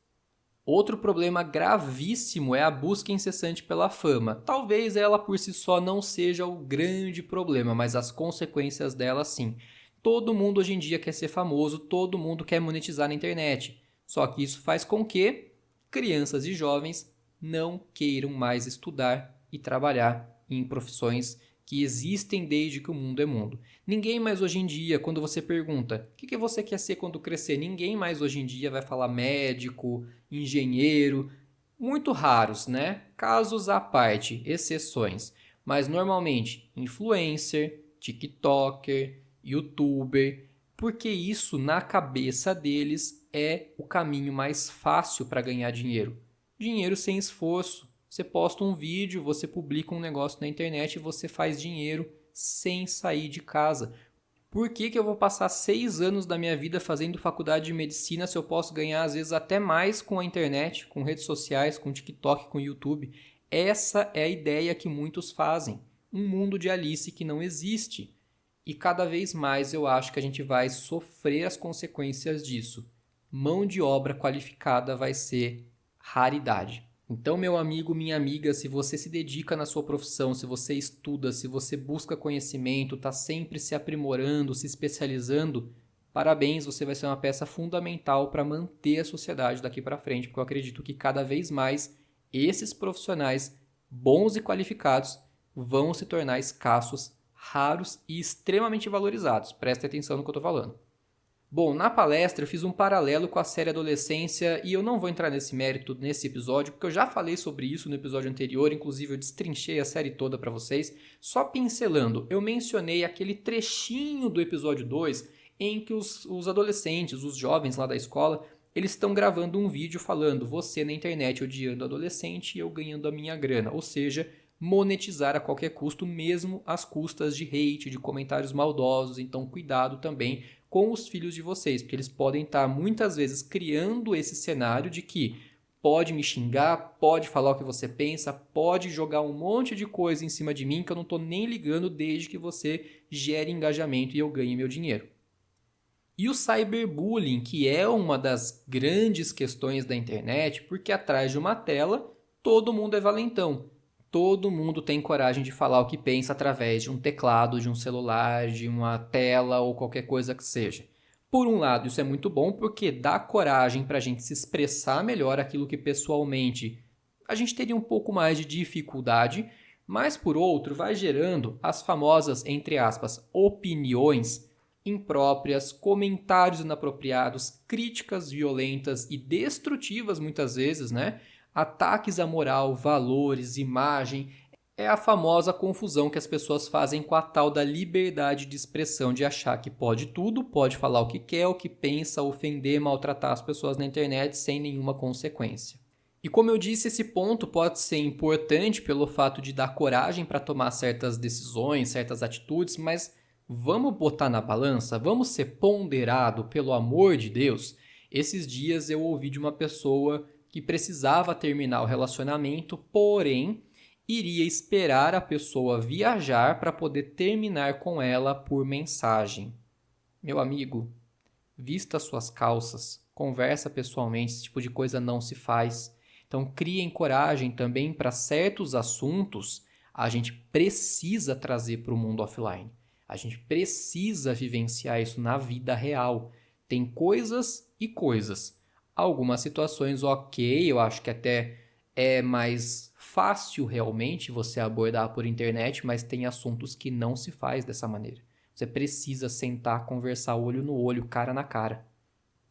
Outro problema gravíssimo é a busca incessante pela fama. Talvez ela por si só não seja o grande problema, mas as consequências dela sim. Todo mundo hoje em dia quer ser famoso, todo mundo quer monetizar na internet. Só que isso faz com que crianças e jovens não queiram mais estudar e trabalhar em profissões que existem desde que o mundo é mundo. Ninguém mais hoje em dia, quando você pergunta o que você quer ser quando crescer, ninguém mais hoje em dia vai falar médico, engenheiro. Muito raros, né? Casos à parte, exceções. Mas normalmente influencer, TikToker, YouTuber, porque isso na cabeça deles é o caminho mais fácil para ganhar dinheiro. Dinheiro sem esforço. Você posta um vídeo, você publica um negócio na internet e você faz dinheiro sem sair de casa. Por que eu vou passar 6 anos da minha vida fazendo faculdade de medicina se eu posso ganhar às vezes até mais com a internet, com redes sociais, com TikTok, com YouTube? Essa é a ideia que muitos fazem. Um mundo de Alice que não existe. E cada vez mais eu acho que a gente vai sofrer as consequências disso. mão de obra qualificada vai ser raridade. Então, meu amigo, minha amiga, se você se dedica na sua profissão, se você estuda, se você busca conhecimento, está sempre se aprimorando, se especializando, parabéns, você vai ser uma peça fundamental para manter a sociedade daqui para frente, porque eu acredito que cada vez mais esses profissionais bons e qualificados vão se tornar escassos, raros e extremamente valorizados. Preste atenção no que eu estou falando. Bom, na palestra eu fiz um paralelo com a série Adolescência e eu não vou entrar nesse mérito nesse episódio, porque eu já falei sobre isso no episódio anterior, inclusive eu destrinchei a série toda para vocês. Só pincelando, eu mencionei aquele trechinho do episódio 2 em que os adolescentes, os jovens lá da escola, eles estão gravando um vídeo falando você na internet odiando adolescente e eu ganhando a minha grana, ou seja, monetizar a qualquer custo, mesmo às custas de hate, de comentários maldosos. Então cuidado também com os filhos de vocês, porque eles podem estar muitas vezes criando esse cenário de que pode me xingar, pode falar o que você pensa, pode jogar um monte de coisa em cima de mim que eu não estou nem ligando desde que você gere engajamento e eu ganhe meu dinheiro. E o cyberbullying, que é uma das grandes questões da internet, porque atrás de uma tela todo mundo é valentão. Todo mundo tem coragem de falar o que pensa através de um teclado, de um celular, de uma tela ou qualquer coisa que seja. Por um lado, isso é muito bom porque dá coragem para a gente se expressar melhor aquilo que pessoalmente a gente teria um pouco mais de dificuldade, mas por outro, vai gerando as famosas, entre aspas, opiniões impróprias, comentários inapropriados, críticas violentas e destrutivas muitas vezes, né? Ataques à moral, valores, imagem, é a famosa confusão que as pessoas fazem com a tal da liberdade de expressão, de achar que pode tudo, pode falar o que quer, o que pensa, ofender, maltratar as pessoas na internet sem nenhuma consequência. E como eu disse, esse ponto pode ser importante pelo fato de dar coragem para tomar certas decisões, certas atitudes, mas vamos botar na balança, vamos ser ponderado, pelo amor de Deus. Esses dias eu ouvi de uma pessoa que precisava terminar o relacionamento, porém iria esperar a pessoa viajar para poder terminar com ela por mensagem. Meu amigo, vista suas calças, conversa pessoalmente, esse tipo de coisa não se faz. Então criem coragem também para certos assuntos, a gente precisa trazer para o mundo offline. A gente precisa vivenciar isso na vida real. Tem coisas e coisas. Algumas situações, ok, eu acho que até é mais fácil realmente você abordar por internet, mas tem assuntos que não se faz dessa maneira. Você precisa sentar, conversar olho no olho, cara na cara.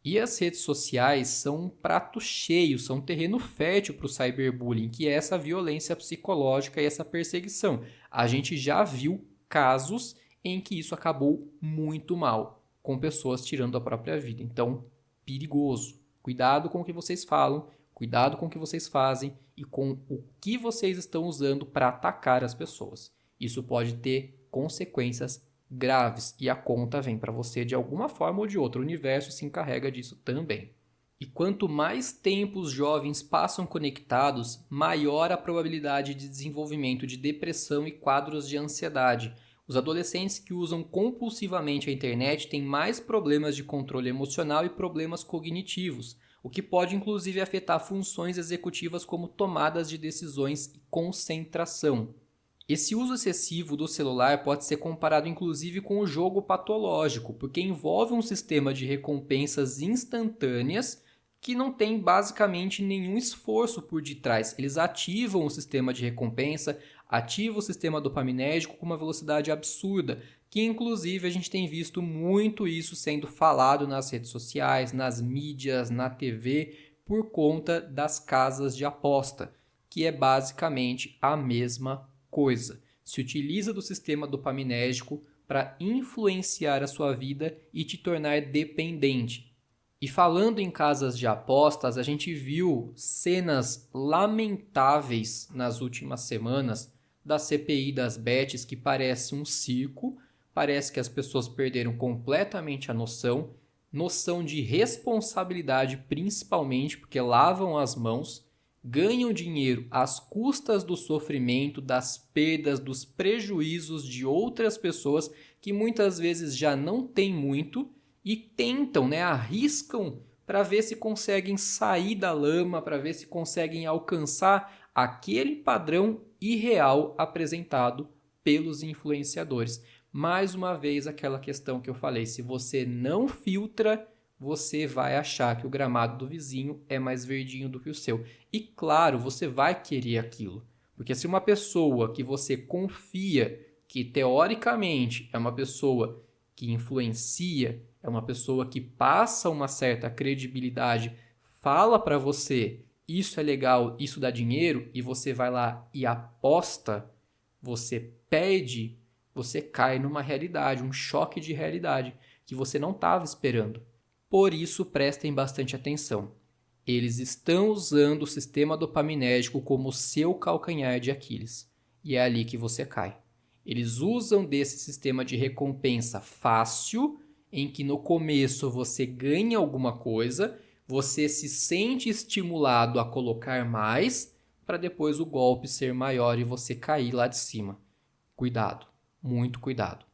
E as redes sociais são um prato cheio, são um terreno fértil para o cyberbullying, que é essa violência psicológica e essa perseguição. A gente já viu casos em que isso acabou muito mal, com pessoas tirando a própria vida. Então, perigoso. Cuidado com o que vocês falam, cuidado com o que vocês fazem e com o que vocês estão usando para atacar as pessoas. Isso pode ter consequências graves e a conta vem para você de alguma forma ou de outra. O universo se encarrega disso também. E quanto mais tempo os jovens passam conectados, maior a probabilidade de desenvolvimento de depressão e quadros de ansiedade. Os adolescentes que usam compulsivamente a internet têm mais problemas de controle emocional e problemas cognitivos, o que pode inclusive afetar funções executivas como tomadas de decisões e concentração. Esse uso excessivo do celular pode ser comparado inclusive com o jogo patológico, porque envolve um sistema de recompensas instantâneas que não tem basicamente nenhum esforço por detrás. Eles ativam o sistema de recompensa, ativam o sistema dopaminérgico com uma velocidade absurda, que inclusive a gente tem visto muito isso sendo falado nas redes sociais, nas mídias, na TV, por conta das casas de aposta, que é basicamente a mesma coisa. Se utiliza do sistema dopaminérgico para influenciar a sua vida e te tornar dependente. E falando em casas de apostas, a gente viu cenas lamentáveis nas últimas semanas da CPI das bets, que parece um circo, parece que as pessoas perderam completamente a noção de responsabilidade principalmente, porque lavam as mãos, ganham dinheiro às custas do sofrimento, das perdas, dos prejuízos de outras pessoas que muitas vezes já não têm muito, e tentam, arriscam para ver se conseguem sair da lama, para ver se conseguem alcançar aquele padrão irreal apresentado pelos influenciadores. Mais uma vez, aquela questão que eu falei, se você não filtra, você vai achar que o gramado do vizinho é mais verdinho do que o seu. E claro, você vai querer aquilo. Porque se uma pessoa que você confia, que teoricamente é uma pessoa que influencia, é uma pessoa que passa uma certa credibilidade, fala para você, isso é legal, isso dá dinheiro, e você vai lá e aposta, você perde, você cai numa realidade, um choque de realidade que você não estava esperando. Por isso, prestem bastante atenção. Eles estão usando o sistema dopaminérgico como seu calcanhar de Aquiles. E é ali que você cai. Eles usam desse sistema de recompensa fácil, em que no começo você ganha alguma coisa, você se sente estimulado a colocar mais, para depois o golpe ser maior e você cair lá de cima. Cuidado, muito cuidado.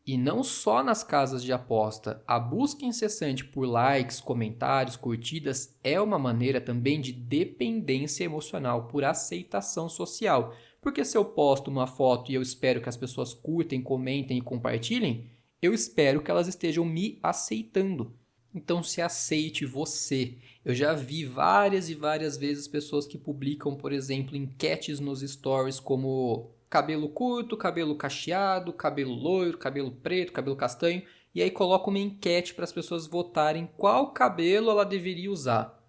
E não só nas casas de aposta, a busca incessante por likes, comentários, curtidas é uma maneira também de dependência emocional por aceitação social. Porque se eu posto uma foto e eu espero que as pessoas curtem, comentem e compartilhem, eu espero que elas estejam me aceitando. Então se aceite você. Eu já vi várias e várias vezes pessoas que publicam, por exemplo, enquetes nos stories como cabelo curto, cabelo cacheado, cabelo loiro, cabelo preto, cabelo castanho, e aí coloca uma enquete para as pessoas votarem qual cabelo ela deveria usar.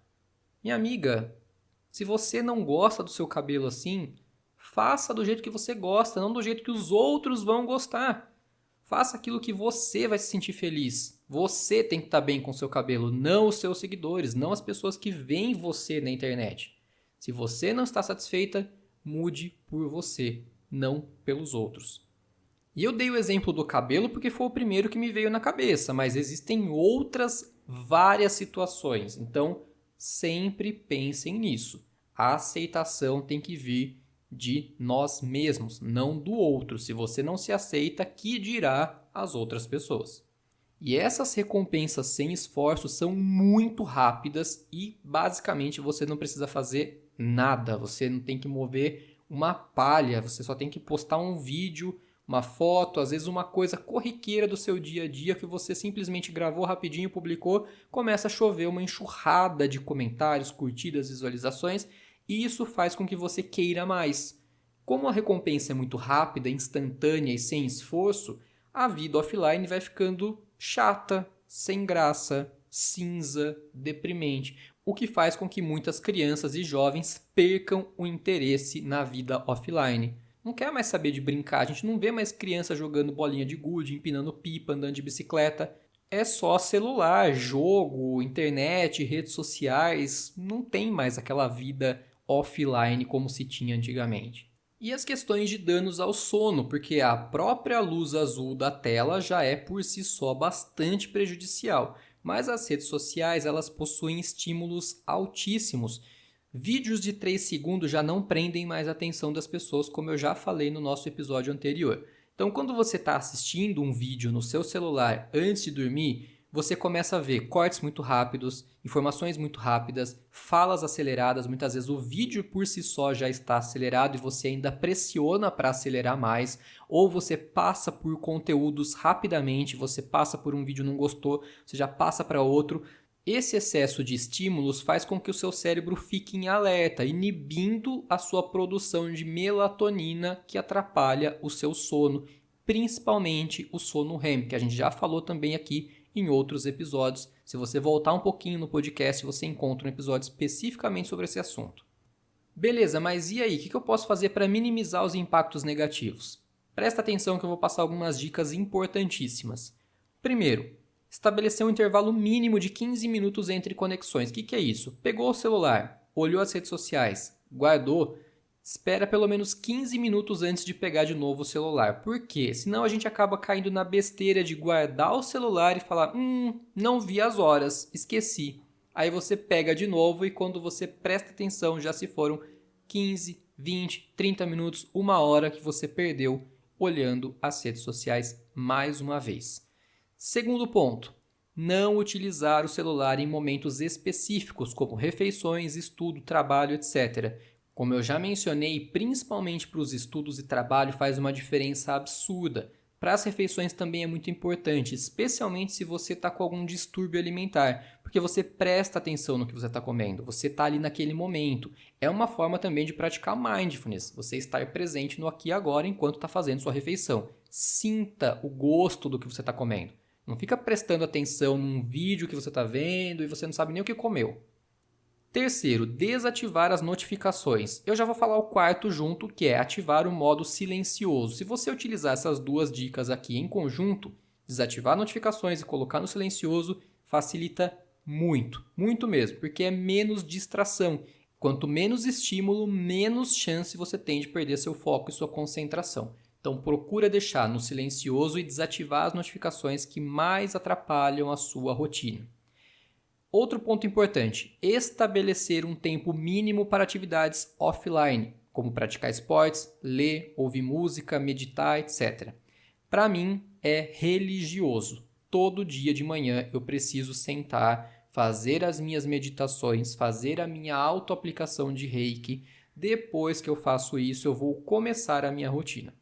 Minha amiga, se você não gosta do seu cabelo assim, faça do jeito que você gosta, não do jeito que os outros vão gostar. Faça aquilo que você vai se sentir feliz. Você tem que estar bem com o seu cabelo, não os seus seguidores, não as pessoas que veem você na internet. Se você não está satisfeita, mude por você, não pelos outros. E eu dei o exemplo do cabelo porque foi o primeiro que me veio na cabeça, mas existem outras várias situações. Então, sempre pensem nisso. A aceitação tem que vir de nós mesmos, não do outro. Se você não se aceita, que dirá as outras pessoas? E essas recompensas sem esforço são muito rápidas e basicamente você não precisa fazer nada. Você não tem que mover uma palha, você só tem que postar um vídeo, uma foto, às vezes uma coisa corriqueira do seu dia a dia que você simplesmente gravou rapidinho, publicou, começa a chover uma enxurrada de comentários, curtidas, visualizações, e isso faz com que você queira mais. Como a recompensa é muito rápida, instantânea e sem esforço, a vida offline vai ficando chata, sem graça, cinza, deprimente, o que faz com que muitas crianças e jovens percam o interesse na vida offline. Não quer mais saber de brincar, a gente não vê mais criança jogando bolinha de gude, empinando pipa, andando de bicicleta. É só celular, jogo, internet, redes sociais, não tem mais aquela vida offline como se tinha antigamente. E as questões de danos ao sono, porque a própria luz azul da tela já é por si só bastante prejudicial, mas as redes sociais elas possuem estímulos altíssimos. Vídeos de 3 segundos já não prendem mais a atenção das pessoas, como eu já falei no nosso episódio anterior. Então, quando você está assistindo um vídeo no seu celular antes de dormir, você começa a ver cortes muito rápidos, informações muito rápidas, falas aceleradas. Muitas vezes o vídeo por si só já está acelerado e você ainda pressiona para acelerar mais, ou você passa por conteúdos rapidamente, você passa por um vídeo e não gostou, você já passa para outro. Esse excesso de estímulos faz com que o seu cérebro fique em alerta, inibindo a sua produção de melatonina que atrapalha o seu sono, principalmente o sono REM, que a gente já falou também aqui em outros episódios. Se você voltar um pouquinho no podcast, você encontra um episódio especificamente sobre esse assunto. Beleza, mas e aí? O que eu posso fazer para minimizar os impactos negativos? Presta atenção que eu vou passar algumas dicas importantíssimas. Primeiro, estabelecer um intervalo mínimo de 15 minutos entre conexões. O que é isso? Pegou o celular, olhou as redes sociais, guardou, espera pelo menos 15 minutos antes de pegar de novo o celular. Por quê? Senão a gente acaba caindo na besteira de guardar o celular e falar não vi as horas, esqueci. Aí você pega de novo e quando você presta atenção já se foram 15, 20, 30 minutos, uma hora que você perdeu olhando as redes sociais mais uma vez. Segundo ponto, Não utilizar o celular em momentos específicos, como refeições, estudo, trabalho, etc. Como eu já mencionei, principalmente para os estudos e trabalho faz uma diferença absurda. Para as refeições também é muito importante, especialmente se você está com algum distúrbio alimentar, porque você presta atenção no que você está comendo, você está ali naquele momento. É uma forma também de praticar mindfulness, você estar presente no aqui e agora enquanto está fazendo sua refeição. Sinta o gosto do que você está comendo. Não fica prestando atenção num vídeo que você está vendo e você não sabe nem o que comeu. Terceiro, desativar as notificações. Eu já vou falar o quarto junto, que é ativar o modo silencioso. Se você utilizar essas duas dicas aqui em conjunto, desativar notificações e colocar no silencioso, facilita muito, muito mesmo, porque é menos distração. Quanto menos estímulo, menos chance você tem de perder seu foco e sua concentração. Então procura deixar no silencioso e desativar as notificações que mais atrapalham a sua rotina. Outro ponto importante, estabelecer um tempo mínimo para atividades offline, como praticar esportes, ler, ouvir música, meditar, etc. Para mim é religioso. Todo dia de manhã eu preciso sentar, fazer as minhas meditações, fazer a minha autoaplicação de Reiki. Depois que eu faço isso, eu vou começar a minha rotina.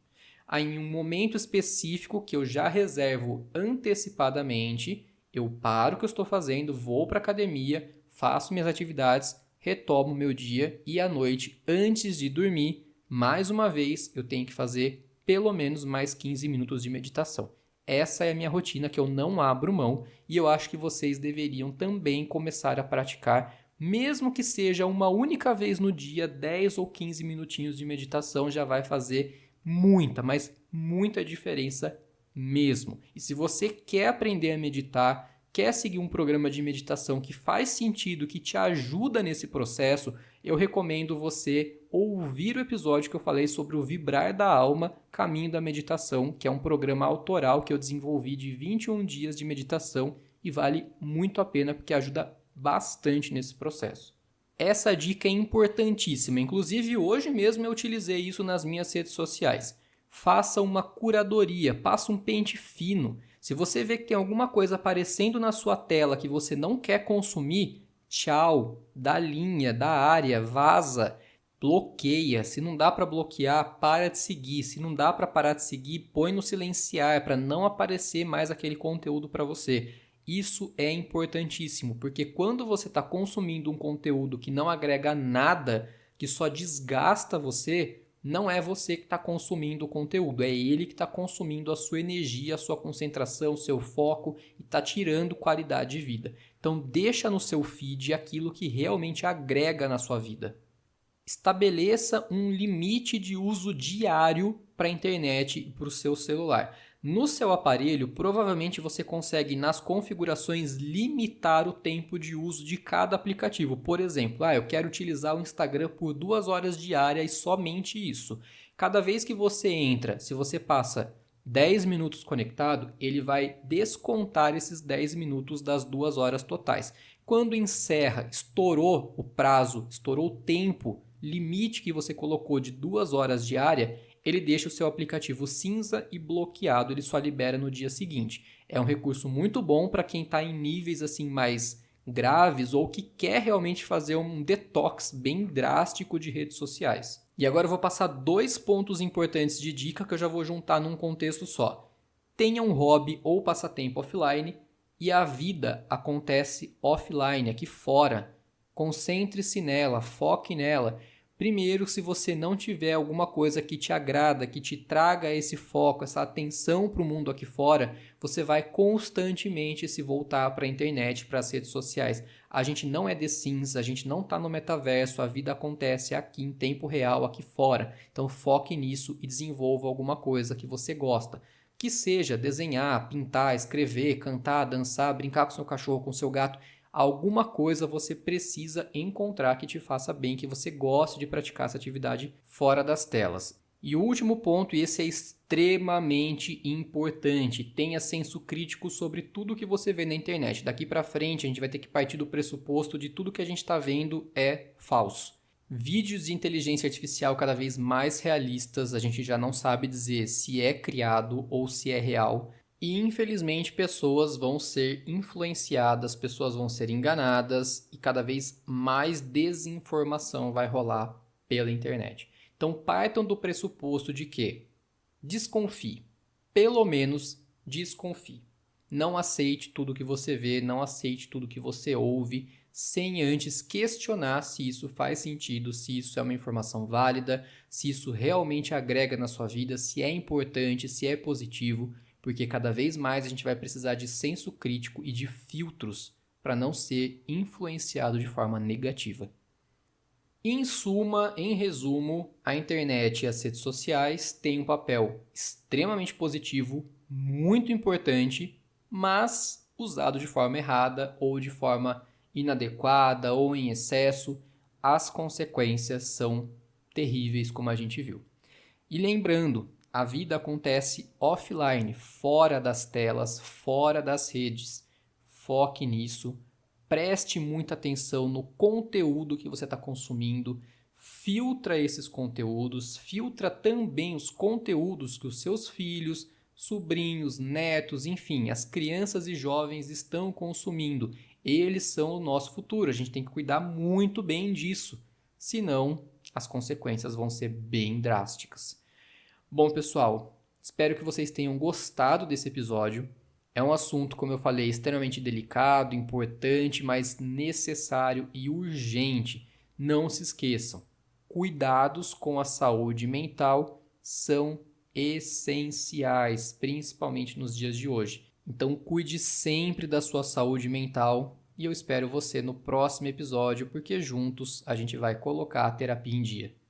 Aí, em um momento específico que eu já reservo antecipadamente, eu paro o que eu estou fazendo, vou para a academia, faço minhas atividades, retomo meu dia e à noite, antes de dormir, mais uma vez, eu tenho que fazer pelo menos mais 15 minutos de meditação. Essa é a minha rotina que eu não abro mão e eu acho que vocês deveriam também começar a praticar, mesmo que seja uma única vez no dia, 10 ou 15 minutinhos de meditação já vai fazer muita, mas muita diferença mesmo. E se você quer aprender a meditar, quer seguir um programa de meditação que faz sentido, que te ajuda nesse processo, eu recomendo você ouvir o episódio que eu falei sobre o Vibrar da Alma, Caminho da Meditação, que é um programa autoral que eu desenvolvi de 21 dias de meditação e vale muito a pena porque ajuda bastante nesse processo. Essa dica é importantíssima, inclusive hoje mesmo eu utilizei isso nas minhas redes sociais. Faça uma curadoria, passa um pente fino. Se você vê que tem alguma coisa aparecendo na sua tela que você não quer consumir, tchau, dá linha, dá área, vaza, bloqueia. Se não dá para bloquear, para de seguir. Se não dá para parar de seguir, põe no silenciar para não aparecer mais aquele conteúdo para você. Isso é importantíssimo, porque quando você está consumindo um conteúdo que não agrega nada, que só desgasta você, não é você que está consumindo o conteúdo, é ele que está consumindo a sua energia, a sua concentração, o seu foco e está tirando qualidade de vida. Então deixa no seu feed aquilo que realmente agrega na sua vida. Estabeleça um limite de uso diário para a internet e para o seu celular. No seu aparelho, provavelmente você consegue, nas configurações, limitar o tempo de uso de cada aplicativo. Por exemplo, eu quero utilizar o Instagram por 2 horas diárias e somente isso. Cada vez que você entra, se você passa 10 minutos conectado, ele vai descontar esses 10 minutos das 2 horas totais. Quando encerra, estourou o prazo, estourou o tempo limite que você colocou de 2 horas diária, ele deixa o seu aplicativo cinza e bloqueado, ele só libera no dia seguinte. É um recurso muito bom para quem está em níveis assim mais graves ou que quer realmente fazer um detox bem drástico de redes sociais. E agora eu vou passar 2 pontos importantes de dica que eu já vou juntar num contexto só. Tenha um hobby ou passatempo offline e a vida acontece offline, aqui fora. Concentre-se nela, foque nela. Primeiro, se você não tiver alguma coisa que te agrada, que te traga esse foco, essa atenção para o mundo aqui fora, você vai constantemente se voltar para a internet, para as redes sociais. A gente não é The Sims, a gente não está no metaverso, a vida acontece aqui em tempo real, aqui fora. Então foque nisso e desenvolva alguma coisa que você gosta. Que seja desenhar, pintar, escrever, cantar, dançar, brincar com seu cachorro, com seu gato. Alguma coisa você precisa encontrar que te faça bem, que você goste de praticar essa atividade fora das telas. E o último ponto, e esse é extremamente importante, tenha senso crítico sobre tudo que você vê na internet. Daqui para frente a gente vai ter que partir do pressuposto de tudo que a gente está vendo é falso. Vídeos de inteligência artificial cada vez mais realistas, a gente já não sabe dizer se é criado ou se é real. E infelizmente pessoas vão ser influenciadas, pessoas vão ser enganadas e cada vez mais desinformação vai rolar pela internet. Então partam do pressuposto de que desconfie, pelo menos desconfie. Não aceite tudo que você vê, não aceite tudo que você ouve, sem antes questionar se isso faz sentido, se isso é uma informação válida, se isso realmente agrega na sua vida, se é importante, se é positivo, porque cada vez mais a gente vai precisar de senso crítico e de filtros para não ser influenciado de forma negativa. Em suma, em resumo, a internet e as redes sociais têm um papel extremamente positivo, muito importante, mas usado de forma errada ou de forma inadequada ou em excesso, as consequências são terríveis, como a gente viu. E lembrando, a vida acontece offline, fora das telas, fora das redes. Foque nisso, preste muita atenção no conteúdo que você está consumindo, filtra esses conteúdos, filtra também os conteúdos que os seus filhos, sobrinhos, netos, enfim, as crianças e jovens estão consumindo. Eles são o nosso futuro, a gente tem que cuidar muito bem disso, senão as consequências vão ser bem drásticas. Bom, pessoal, espero que vocês tenham gostado desse episódio. É um assunto, como eu falei, extremamente delicado, importante, mas necessário e urgente. Não se esqueçam, cuidados com a saúde mental são essenciais, principalmente nos dias de hoje. Então, cuide sempre da sua saúde mental e eu espero você no próximo episódio, porque juntos a gente vai colocar a terapia em dia.